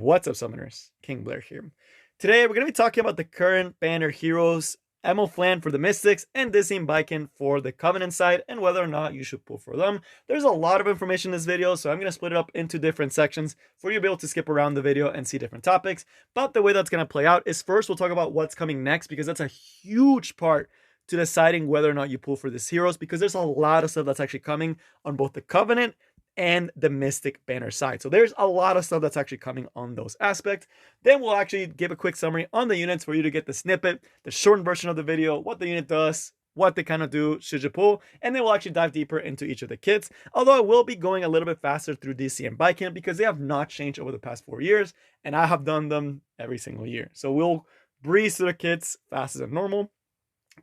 What's up, Summoners? King Blair here. Today, we're going to be talking about the current banner heroes, Flan for the Mystics, and Baiken for the Covenant side, and whether or not you should pull for them. There's a lot of information in this video, so I'm going to split it up into different sections for you to be able to skip around the video and see different topics. But the way that's going to play out is first, we'll talk about what's coming next, because that's a huge part to deciding whether or not you pull for these heroes, because there's a lot of stuff that's actually coming on both the Covenant and the Mystic banner side. So there's a lot of stuff that's actually coming on those aspects. Then we'll actually give a quick summary on the units for you to get the snippet, the shortened version of the video, what the unit does, what they kind of do, should you pull, and then we'll actually dive deeper into each of the kits. Although I will be going a little bit faster through DC and Baiken because they have not changed over the past 4 years, and I have done them every single year. So we'll breeze through the kits faster than normal,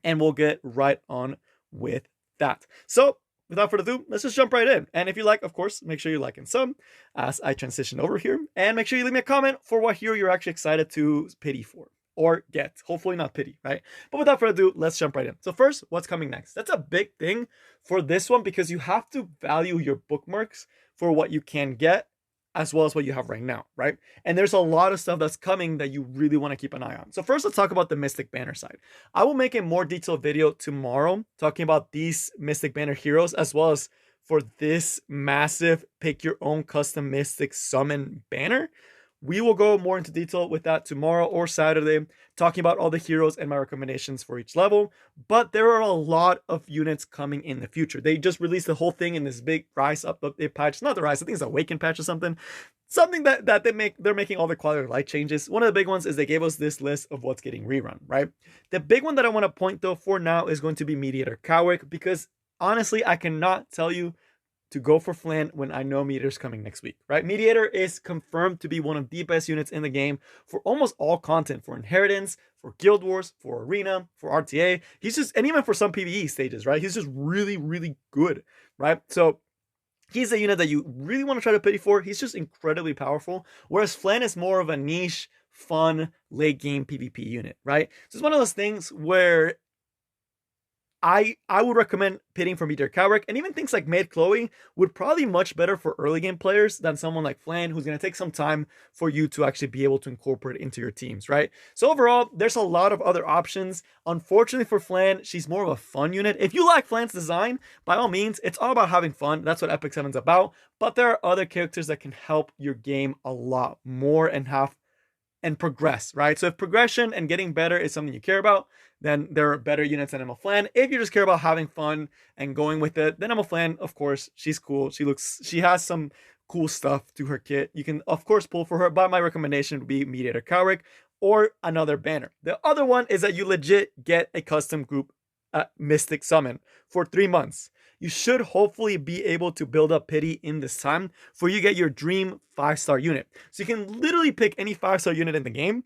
and we'll get right on with that. So without further ado, let's just jump right in. And if you like, of course, make sure you like and sub as I transition over here. And make sure you leave me a comment for what hero you're actually excited to pity for or get. Hopefully not pity, right? But without further ado, let's jump right in. So first, what's coming next? That's a big thing for this one because you have to value your bookmarks for what you can get as well as what you have right now, right? And there's a lot of stuff that's coming that you really want to keep an eye on. So first, let's talk about the Mystic banner side. I will make a more detailed video tomorrow talking about these Mystic banner heroes, as well as for this massive pick your own custom Mystic summon banner. We will go more into detail with that tomorrow or Saturday, talking about all the heroes and my recommendations for each level. But there are a lot of units coming in the future. They just released the whole thing in this big Rise update patch. Not the Rise, I think it's a Awaken patch or something. Something that they're making all the quality of life changes. One of the big ones is they gave us this list of what's getting rerun, right? The big one that I want to point though for now is going to be Mediator Cowick, because honestly, I cannot tell you to go for Flan when I know Mediator's coming next week, right? Mediator is confirmed to be one of the best units in the game for almost all content, for Inheritance, for Guild Wars, for Arena, for RTA. He's just, and even for some PvE stages, right? He's just really, really good, right? So he's a unit that you really want to try to pity for. He's just incredibly powerful, whereas Flan is more of a niche, fun, late game PvP unit, right? So it's one of those things where I would recommend pitting for Meteor Cowick, and even things like Maid Chloe would probably be much better for early game players than someone like Flan, who's going to take some time for you to actually be able to incorporate into your teams, right? So overall, there's a lot of other options. Unfortunately for Flan, she's more of a fun unit. If you like Flan's design, by all means, it's all about having fun. That's what Epic 7's about. But there are other characters that can help your game a lot more and progress, right? So if progression and getting better is something you care about, then there are better units than Flan. If you just care about having fun and going with it, then Flan, of course, she's cool. She has some cool stuff to her kit. You can, of course, pull for her, but my recommendation would be Mediator Cowick or another banner. The other one is that you legit get a custom group Mystic summon for 3 months. You should hopefully be able to build up pity in this time for you get your dream 5-star unit. So you can literally pick any 5-star unit in the game,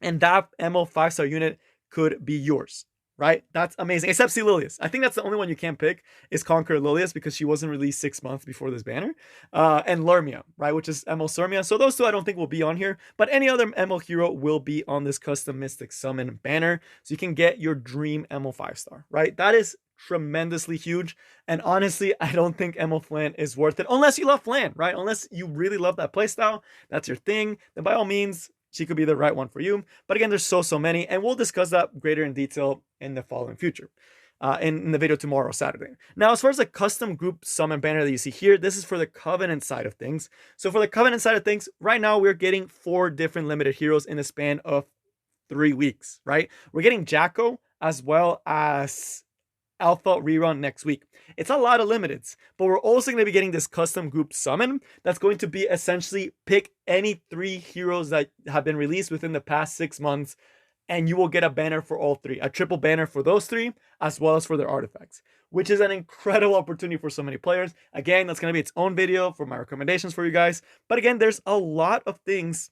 and that MO 5-star unit could be yours, right? That's amazing. Except Lilius. I think that's the only one you can't pick is Conquer Lilius, because she wasn't released 6 months before this banner. And Lermia, right? Which is MO Sermia. So those two I don't think will be on here, but any other MO hero will be on this custom Mystic Summon banner. So you can get your dream MO 5-star, right? That is tremendously huge. And honestly, I don't think MO Flan is worth it unless you love Flan, right? Unless you really love that playstyle, that's your thing, then by all means, she could be the right one for you. But again, there's so many, and we'll discuss that greater in detail in the following future, in the video tomorrow, Saturday. Now, as far as the custom group summon banner that you see here, this is for the Covenant side of things. So for the Covenant side of things, right now we're getting 4 different limited heroes in the span of 3 weeks, right? We're getting Jacko as well as Alpha rerun next week. It's a lot of limiteds, but we're also going to be getting this custom group summon that's going to be essentially pick any 3 heroes that have been released within the past 6 months, and you will get a banner for all 3, a triple banner for those 3, as well as for their artifacts, which is an incredible opportunity for so many players. Again, that's going to be its own video for my recommendations for you guys. But again, there's a lot of things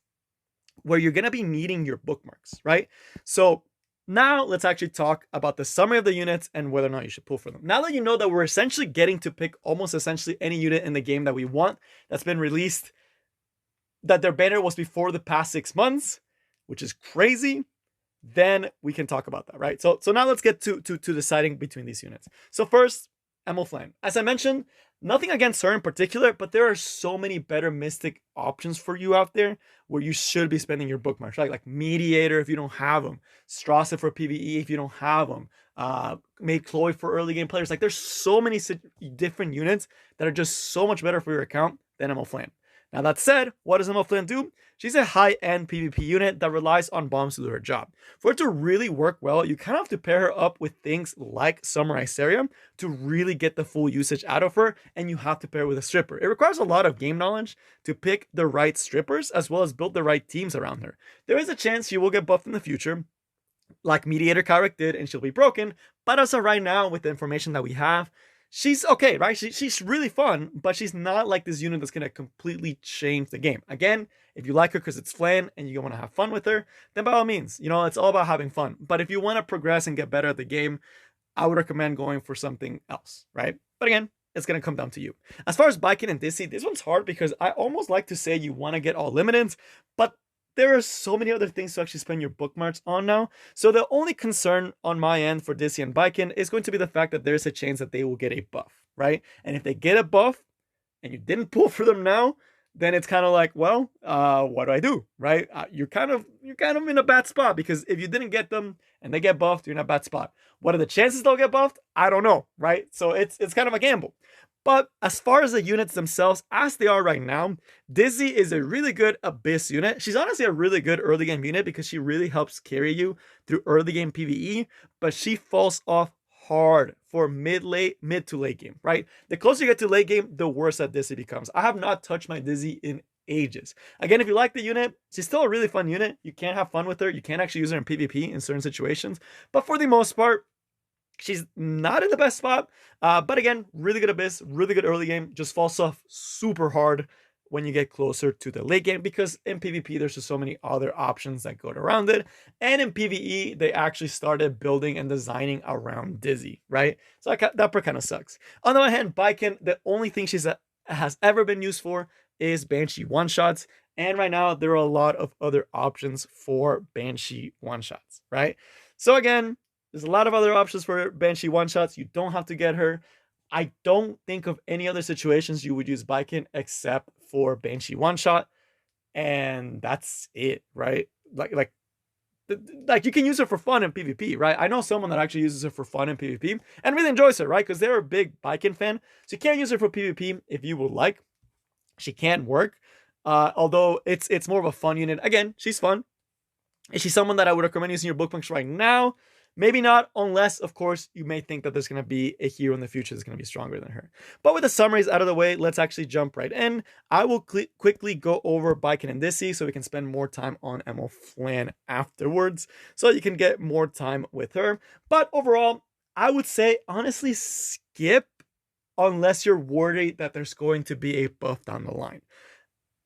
where you're going to be needing your bookmarks, right? So now let's actually talk about the summary of the units and whether or not you should pull for them. Now that you know that we're essentially getting to pick almost essentially any unit in the game that we want that's been released, that their banner was before the past 6 months, which is crazy, then we can talk about that, right? So now let's get to deciding between these units. So first, Flan. As I mentioned, Nothing against her in particular, but there are so many better Mystic options for you out there where you should be spending your bookmarks, right? Like Mediator if you don't have them, Strawson for PvE if you don't have them, Made Chloe for early game players. Like there's so many different units that are just so much better for your account than Flan. Now that said, what does Flan do? She's a high-end PvP unit that relies on bombs to do her job. For it to really work well, you kind of have to pair her up with things like Samurai Serum to really get the full usage out of her, and you have to pair with a stripper. It requires a lot of game knowledge to pick the right strippers as well as build the right teams around her. There is a chance she will get buffed in the future, like Mediator Carrick did, and she'll be broken, but as of right now, with the information that we have, she's okay, right? She's really fun, but she's not like this unit that's going to completely change the game. Again, if you like her because it's Flan and you want to have fun with her, then by all means, it's all about having fun. But if you want to progress and get better at the game, I would recommend going for something else, right? But again, it's going to come down to you. As far as Baiken and Dizzy, this one's hard because I almost like to say you want to get all limited, but there are so many other things to actually spend your bookmarks on now. So the only concern on my end for Dizzy and Baiken is going to be the fact that there's a chance that they will get a buff, right? And if they get a buff and you didn't pull for them now, then it's kind of like, well, what do I do, right? You're kind of in a bad spot because if you didn't get them and they get buffed, you're in a bad spot. What are the chances they'll get buffed? I don't know, right? So it's kind of a gamble. But as far as the units themselves, as they are right now, Dizzy is a really good Abyss unit. She's honestly a really good early game unit because she really helps carry you through early game PvE, but she falls off hard for mid to late game, right? The closer you get to late game, the worse that Dizzy becomes. I have not touched my Dizzy in ages. Again, if you like the unit, she's still a really fun unit. You can have fun with her. You can actually use her in PvP in certain situations, but for the most part, she's not in the best spot, but again, really good Abyss, really good early game, just falls off super hard when you get closer to the late game because in PvP, there's just so many other options that go around it. And in PvE, they actually started building and designing around Dizzy, right? So that part kind of sucks. On the other hand, Baiken, the only thing she has ever been used for is Banshee one-shots. And right now, there are a lot of other options for Banshee one-shots, right? So again, there's a lot of other options for Banshee one-shots. You don't have to get her. I don't think of any other situations you would use Baiken except for Banshee one-shot. And that's it, right? Like you can use her for fun in PvP, right? I know someone that actually uses her for fun in PvP and really enjoys her, right? Because they're a big Baiken fan. So you can't use her for PvP if you would like. She can work. Although it's more of a fun unit. Again, she's fun. Is she someone that I would recommend using your bookmarks right now? Maybe not, unless, of course, you may think that there's going to be a hero in the future that's going to be stronger than her. But with the summaries out of the way, let's actually jump right in. I will quickly go over Baiken and Dizzy so we can spend more time on Flan afterwards, so you can get more time with her. But overall, I would say, honestly, skip unless you're worried that there's going to be a buff down the line.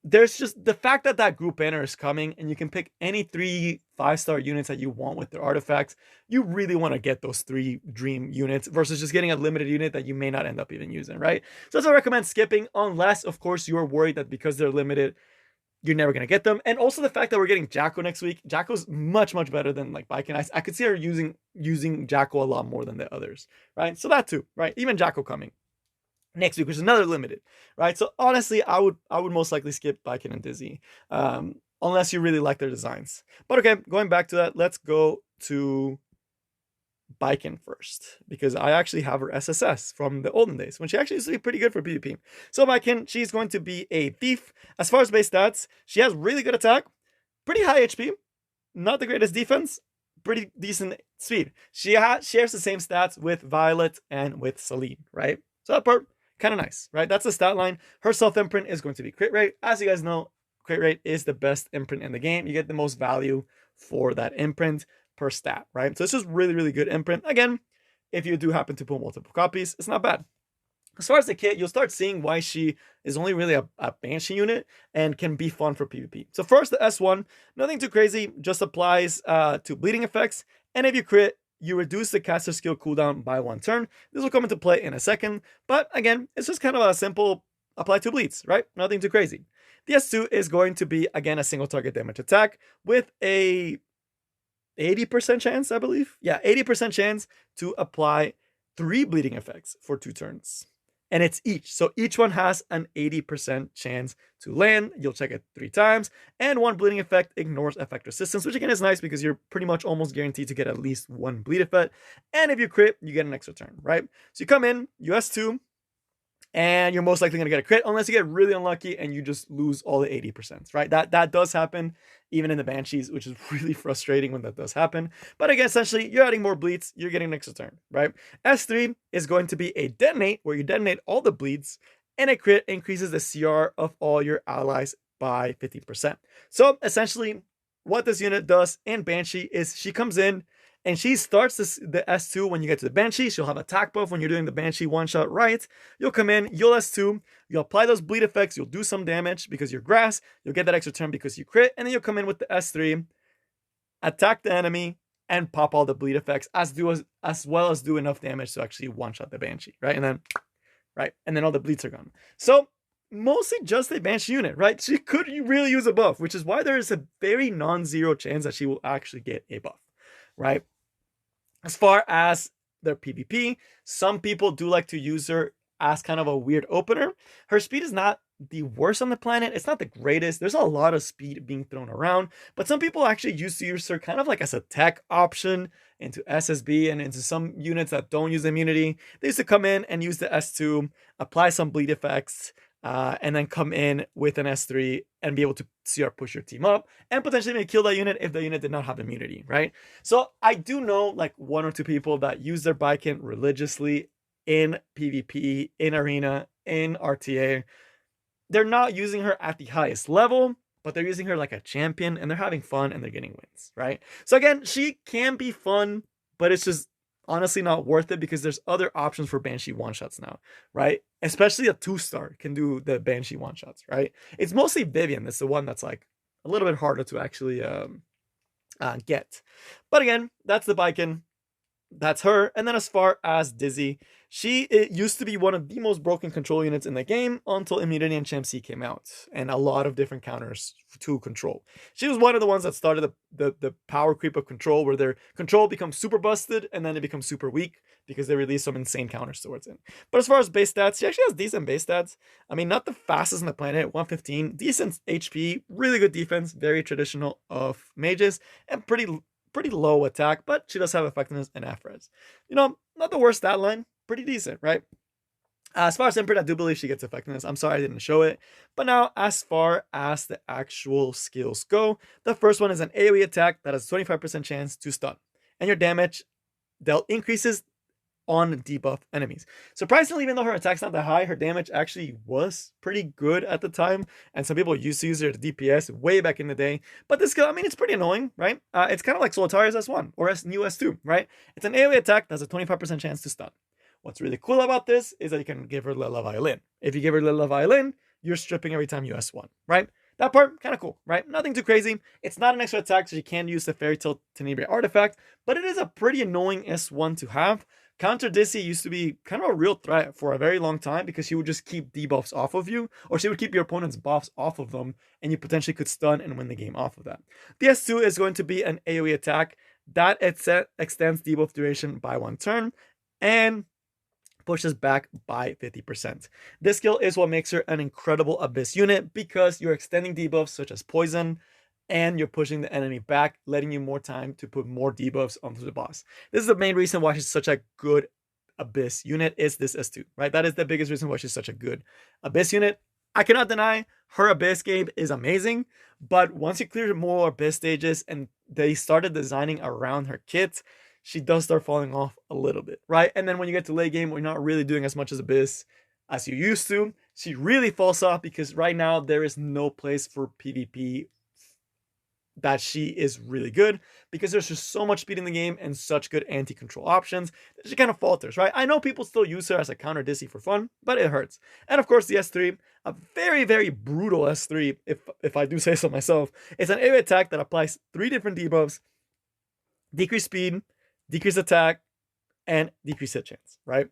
There's just the fact that group banner is coming and you can pick any 3 5-star units that you want with their artifacts. You really want to get those 3 dream units versus just getting a limited unit that you may not end up even using, right? So that's why I recommend skipping, unless, of course, you're worried that because they're limited, you're never going to get them. And also the fact that we're getting Jacko next week. Jacko's much better than like Baiken. I could see her using Jacko a lot more than the others, right? So that too, right? Even Jacko coming next week, which is another limited, right? So honestly, I would most likely skip Baiken and Dizzy, unless you really like their designs. But okay, going back to that, let's go to Baiken first, because I actually have her SSS from the olden days when she actually used to be pretty good for PvP. So Baiken, she's going to be a thief. As far as base stats, she has really good attack, pretty high HP, not the greatest defense, pretty decent speed. She shares the same stats with Violet and with Celine, right? So that part, kind of nice, right? That's the stat line. Her self-imprint is going to be crit rate. As you guys know, crit rate is the best imprint in the game. You get the most value for that imprint per stat, right? So it's just really good imprint. Again, if you do happen to pull multiple copies, it's not bad. As far as the kit, you'll start seeing why she is only really a Banshee unit and can be fun for PvP. So first, the S1, nothing too crazy, just applies to bleeding effects. And if you crit, you reduce the caster skill cooldown by 1 turn. This will come into play in a second, but again, it's just kind of a simple apply 2 bleeds, right? Nothing too crazy. The S2 is going to be, again, a single target damage attack with a 80% chance, I believe. Yeah, 80% chance to apply 3 bleeding effects for 2 turns. and it's each. So each one has an 80% chance to land. You'll check it 3 times, and 1 bleeding effect ignores effect resistance, which again is nice because you're pretty much almost guaranteed to get at least 1 bleed effect. And if you crit, you get an extra turn, right? So you come in, US2, and you're most likely going to get a crit unless you get really unlucky and you just lose all the 80%, right? That does happen even in the Banshees, which is really frustrating when that does happen. But again, essentially, you're adding more bleeds, you're getting an extra turn, right? S3 is going to be a detonate, where you detonate all the bleeds, and a crit increases the CR of all your allies by 50%. So essentially, what this unit does in Banshee is she comes in, and she starts the S2 when you get to the Banshee. She'll have attack buff when you're doing the Banshee one-shot right. You'll come in, you'll S2, you'll apply those bleed effects, you'll do some damage because you're grass, you'll get that extra turn because you crit, and then you'll come in with the S3, attack the enemy, and pop all the bleed effects, as well as do enough damage to actually one-shot the Banshee, right? And then all the bleeds are gone. So mostly just a Banshee unit, right? She could really use a buff, which is why there is a very non-zero chance that she will actually get a buff, right? As far as their PvP, some people do like to use her as kind of a weird opener. Her speed is not the worst on the planet. It's not the greatest. There's a lot of speed being thrown around, but some people actually used to use her kind of like as a tech option into SSB and into some units that don't use immunity. They used to come in and use the S2, apply some bleed effects, and then come in with an S3 and be able to CR push your team up and potentially maybe kill that unit if the unit did not have immunity, right? So I do know like 1 or 2 people that use their Baiken religiously in PvP, in Arena, in RTA. They're not using her at the highest level, but they're using her like a champion, and they're having fun and they're getting wins, right? So again, she can be fun, but it's just honestly not worth it because there's other options for Banshee one-shots now, right? Especially a 2-star can do the Banshee one-shots, right? It's mostly Vivian that's the one that's like a little bit harder to actually get. But again, that's the Baiken. That's her. And then as far as Dizzy, it used to be one of the most broken control units in the game until Immunity and Champ C came out, and a lot of different counters to control. She was one of the ones that started the power creep of control, where their control becomes super busted and then it becomes super weak because they release some insane counters towards it. But as far as base stats, she actually has decent base stats. I mean, not the fastest on the planet, 115, decent HP, really good defense, very traditional of mages, and pretty low attack, but she does have effectiveness and AFRES. You know, not the worst stat line, pretty decent, right? As far as Imprint, I do believe she gets effectiveness. I'm sorry I didn't show it. But now, as far as the actual skills go, the first one is an AoE attack that has a 25% chance to stun. And your damage dealt increases on debuff enemies. Surprisingly, even though her attack's not that high, her damage actually was pretty good at the time, and some people used to use her to DPS way back in the day. But this skill, I mean, it's pretty annoying, right? It's kind of like Solitaria's S1 or new S2, right? It's an AoE attack that has a 25% chance to stun. What's really cool about this is that you can give her Lila Violin. If you give her Lila Violin, you're stripping every time you S1, right? That part, kind of cool, right? Nothing too crazy. It's not an extra attack, so you can use the Fairy Tale Tenebrae artifact, but it is a pretty annoying S1 to have. Counter Dizzy used to be kind of a real threat for a very long time because she would just keep debuffs off of you, or she would keep your opponent's buffs off of them, and you potentially could stun and win the game off of that. The S2 is going to be an AoE attack that extends debuff duration by 1 turn and pushes back by 50%. This skill is what makes her an incredible Abyss unit because you're extending debuffs such as poison, and you're pushing the enemy back, letting you more time to put more debuffs onto the boss. This is the main reason why she's such a good Abyss unit, is this S2, right? That is the biggest reason why she's such a good Abyss unit. I cannot deny her Abyss game is amazing, but once you clear more Abyss stages and they started designing around her kit, she does start falling off a little bit, right? And then when you get to late game, we're not really doing as much as Abyss as you used to. She really falls off because right now there is no place for PvP that she is really good, because there's just so much speed in the game and such good anti-control options that she kind of falters, right? I know people still use her as a counter Dizzy for fun, but it hurts. And of course the S3, a very, very brutal S3, if I do say so myself. It's an AoE attack that applies 3 different debuffs: decrease speed, decrease attack, and decrease hit chance, right?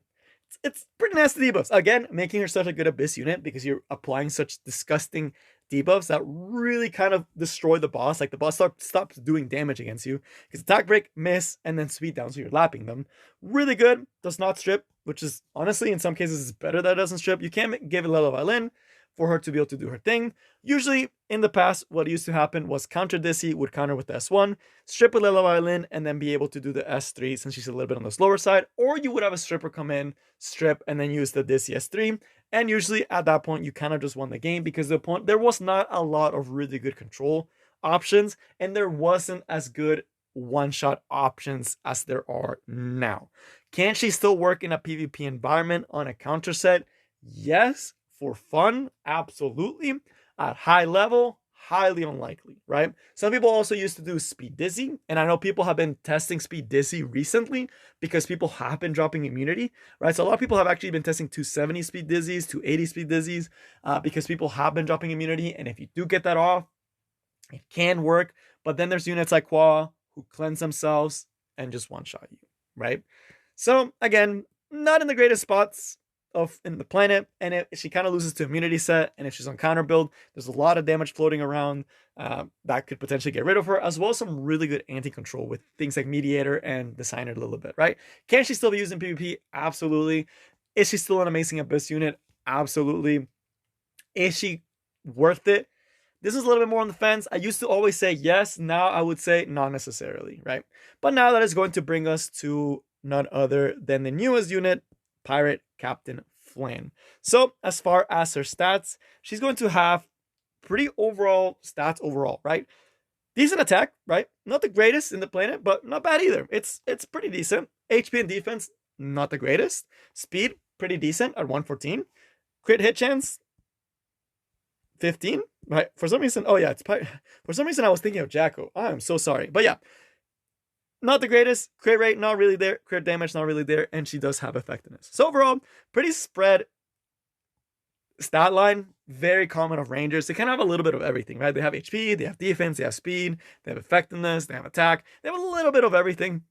It's pretty nasty debuffs. Again, making her such a good Abyss unit because you're applying such disgusting debuffs that really kind of destroy the boss. Like the boss stops doing damage against you because attack break, miss, and then speed down, so you're lapping them. Really good. Does not strip. which is honestly in some cases it's better that it doesn't strip. You can't give Lila Violin for her to be able to do her thing. Usually in the past, what used to happen was counter Dissy would counter with the S1, strip with Lila Violin, and then be able to do the S3 since she's a little bit on the slower side. Or you would have a stripper come in, strip, and then use the Dissy S3. And usually at that point, you kind of just won the game because there was not a lot of really good control options, and there wasn't as good one-shot options as there are now. Can she still work in a PvP environment on a counter set? Yes. For fun, absolutely. At high level, highly unlikely, right? Some people also used to do Speed Dizzy, and I know people have been testing Speed Dizzy recently because people have been dropping immunity, right? So a lot of people have actually been testing 270 Speed Dizzies, 280 Speed Dizzies, because people have been dropping immunity, and if you do get that off, it can work, but then there's units like Qua who cleanse themselves and just one-shot you, right? So again, not in the greatest spots in the planet, and she kind of loses to immunity set, and if she's on counter build, there's a lot of damage floating around that could potentially get rid of her, as well as some really good anti-control with things like Mediator and Designer a little bit, right? Can she still be used in PvP? Absolutely. Is she still an amazing Abyss unit? Absolutely. Is she worth it? This is a little bit more on the fence. I used to always say yes. Now I would say not necessarily, right? But now that is going to bring us to none other than the newest unit, Pirate Captain Flan. So as far as her stats, she's going to have pretty overall stats overall, right? Decent attack, right? Not the greatest in the planet, but not bad either. It's pretty decent. HP and defense, not the greatest. Speed, pretty decent at 114. Crit hit chance, 15. Right? For some reason, oh yeah, for some reason I was thinking of Jacko. I'm so sorry. But yeah, not the greatest. Crit rate, not really there. Crit damage, not really there. And she does have effectiveness. So overall, pretty spread stat line. Very common of Rangers. They kind of have a little bit of everything, right? They have HP, they have defense, they have speed, they have effectiveness, they have attack. They have a little bit of everything.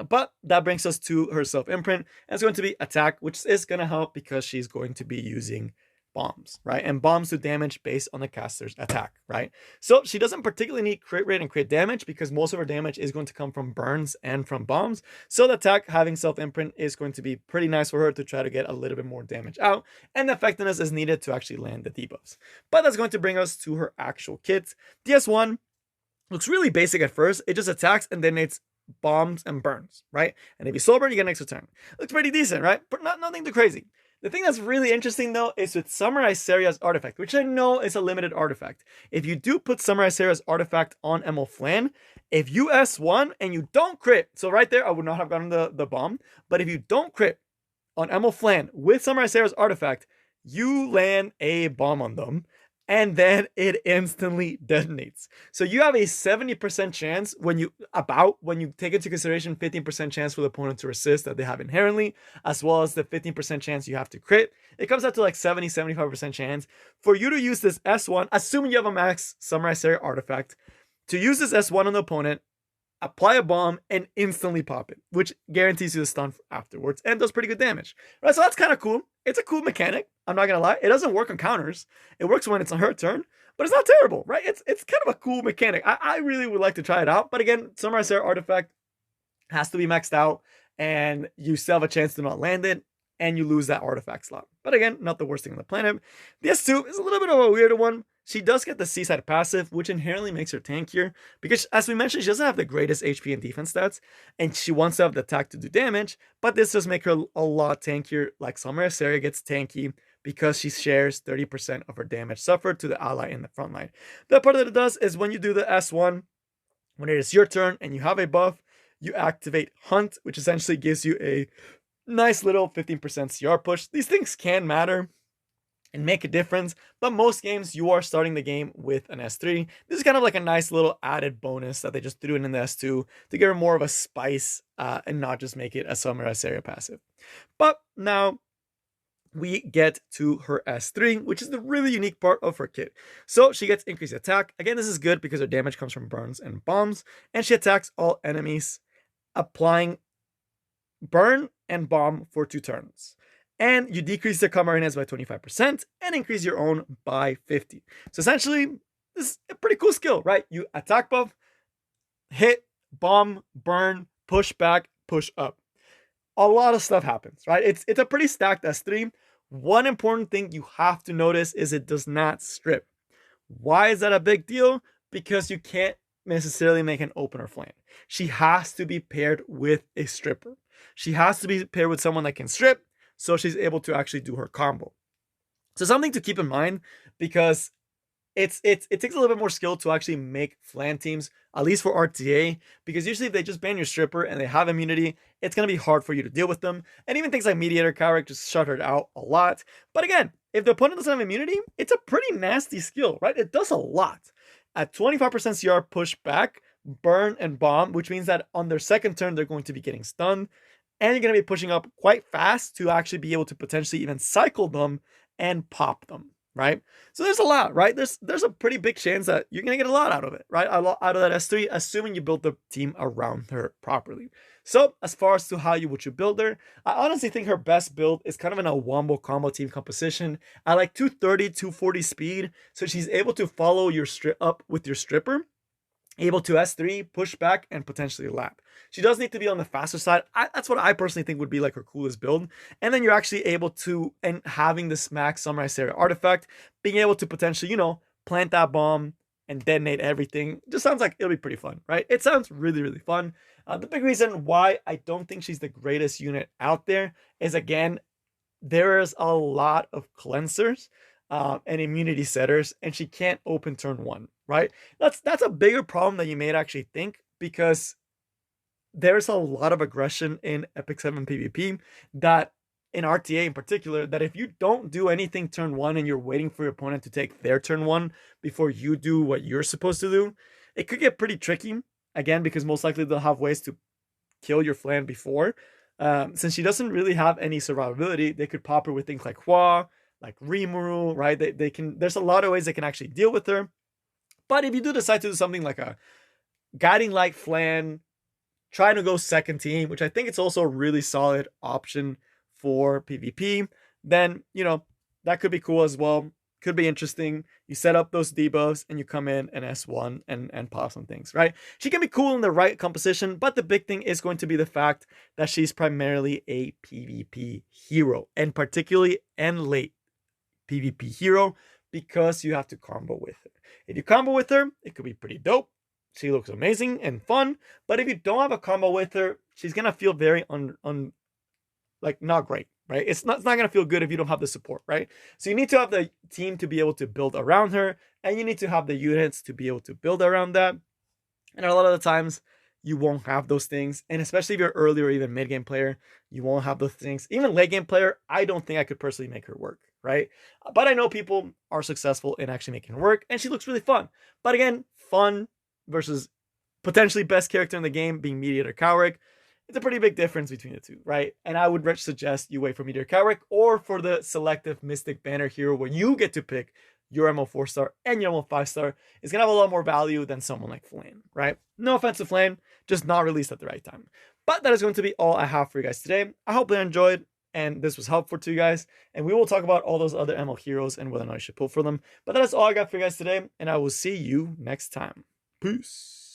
But that brings us to her self-imprint. And it's going to be attack, which is going to help because she's going to be using bombs, right? And bombs do damage based on the caster's attack, right? So she doesn't particularly need crit rate and crit damage because most of her damage is going to come from burns and from bombs. So the attack having self-imprint is going to be pretty nice for her to try to get a little bit more damage out. And the effectiveness is needed to actually land the debuffs. But that's going to bring us to her actual kit. DS1 looks really basic at first. It just attacks and then it's bombs and burns, right? And if you soul burn, you get an extra turn. Looks pretty decent, right? But nothing too crazy. The thing that's really interesting though is with Samurai Seria's artifact, which I know is a limited artifact. If you do put Samurai Seria's artifact on MO Flan, if you S1 and you don't crit, so right there I would not have gotten the bomb, but if you don't crit on MO Flan with Samurai Seria's artifact, you land a bomb on them, and then it instantly detonates. So you have a 70% chance when you take into consideration 15% chance for the opponent to resist that they have inherently, as well as the 15% chance you have to crit. It comes out to like 70-75% chance for you to use this S1, assuming you have a max Samurai Seria artifact, to use this S1 on the opponent, apply a bomb, and instantly pop it, which guarantees you the stun afterwards and does pretty good damage. Right, so that's kind of cool. It's a cool mechanic. I'm not gonna lie. It doesn't work on counters. It works when it's on her turn, but it's not terrible, right? It's kind of a cool mechanic. I really would like to try it out, but again, Samurai Seria artifact has to be maxed out, and you still have a chance to not land it, and you lose that artifact slot. But again, not the worst thing on the planet. The S2 is a little bit of a weirder one. She does get the Seaside passive, which inherently makes her tankier, because as we mentioned, she doesn't have the greatest HP and defense stats, and she wants to have the attack to do damage, but this does make her a lot tankier, like Samurai Seria gets tanky, because she shares 30% of her damage suffered to the ally in the front line. The part that it does is when you do the S1, when it is your turn and you have a buff, you activate Hunt, which essentially gives you a nice little 15% CR push. These things can matter and make a difference, but most games you are starting the game with an S3. This is kind of like a nice little added bonus that they just threw in the S2 to give her more of a spice and not just make it a Samurai Seria passive. But now we get to her S3, which is the really unique part of her kit. So she gets increased attack. Again, this is good because her damage comes from burns and bombs, and she attacks all enemies, applying burn and bomb for 2 turns. And you decrease their combat by 25% and increase your own by 50. So essentially, this is a pretty cool skill, right? You attack buff, hit, bomb, burn, push back, push up. a lot of stuff happens, right? It's a pretty stacked S3. One important thing you have to notice is it does not strip. Why is that a big deal? Because you can't necessarily make an opener Flan. She has to be paired with a stripper. She has to be paired with someone that can strip, so she's able to actually do her combo. So something to keep in mind, because it takes a little bit more skill to actually make Flan teams, at least for RTA, because usually if they just ban your stripper and they have immunity, it's going to be hard for you to deal with them. And even things like Mediator Carrick just shut her out a lot. But again, if the opponent doesn't have immunity, it's a pretty nasty skill, right? It does a lot. At 25% CR, push back, burn, and bomb, which means that on their second turn, they're going to be getting stunned. And you're going to be pushing up quite fast to actually be able to potentially even cycle them and pop them, right? So there's a lot, right? There's a pretty big chance that you're going to get a lot out of it, right? A lot out of that S3, assuming you build the team around her properly. So as far as to how you would build her, I honestly think her best build is kind of in a wombo combo team composition. I like 230, 240 speed, so she's able to follow your strip up with your stripper, able to S3, push back, and potentially lap. She does need to be on the faster side. That's what I personally think would be like her coolest build. And then you're actually able to, and having this max Sunrise Area artifact, being able to potentially, plant that bomb and detonate everything. Just sounds like it'll be pretty fun, right? It sounds really, really fun. The big reason why I don't think she's the greatest unit out there is, again, there's a lot of cleansers and immunity setters, and she can't open turn 1, right? That's a bigger problem than you may actually think, because there's a lot of aggression in Epic 7 PvP that, in RTA in particular, that if you don't do anything turn 1 and you're waiting for your opponent to take their turn 1 before you do what you're supposed to do, it could get pretty tricky, again, because most likely they'll have ways to kill your Flan before. Since she doesn't really have any survivability, they could pop her with things like Hua, like Rimuru, right? They can, there's a lot of ways they can actually deal with her. But if you do decide to do something like a Guiding Light Flan, trying to go second team, which I think it's also a really solid option for PvP, then, that could be cool as well. Could be interesting. You set up those debuffs and you come in and S1 and pop some things, right? She can be cool in the right composition, but the big thing is going to be the fact that she's primarily a PvP hero, and particularly end late PvP hero, because you have to combo with her. If you combo with her, it could be pretty dope. She looks amazing and fun, but if you don't have a combo with her, she's gonna feel very not great, right? It's not gonna feel good if you don't have the support, right? So you need to have the team to be able to build around her, and you need to have the units to be able to build around that. And a lot of the times, you won't have those things, and especially if you're early or even mid game player, you won't have those things. Even late game player, I don't think I could personally make her work, right? But I know people are successful in actually making her work, and she looks really fun. But again, fun versus potentially best character in the game being Mediator Cowrick, it's a pretty big difference between the two, right? And I would suggest you wait for Mediator Cowrick or for the selective Mystic Banner hero, where you get to pick your MO 4-star and your MO 5-star. Is going to have a lot more value than someone like Flan, right? No offense to Flan, just not released at the right time. But that is going to be all I have for you guys today. I hope you enjoyed and this was helpful to you guys. And we will talk about all those other ML heroes and whether or not you should pull for them. But that is all I got for you guys today, and I will see you next time. Peace.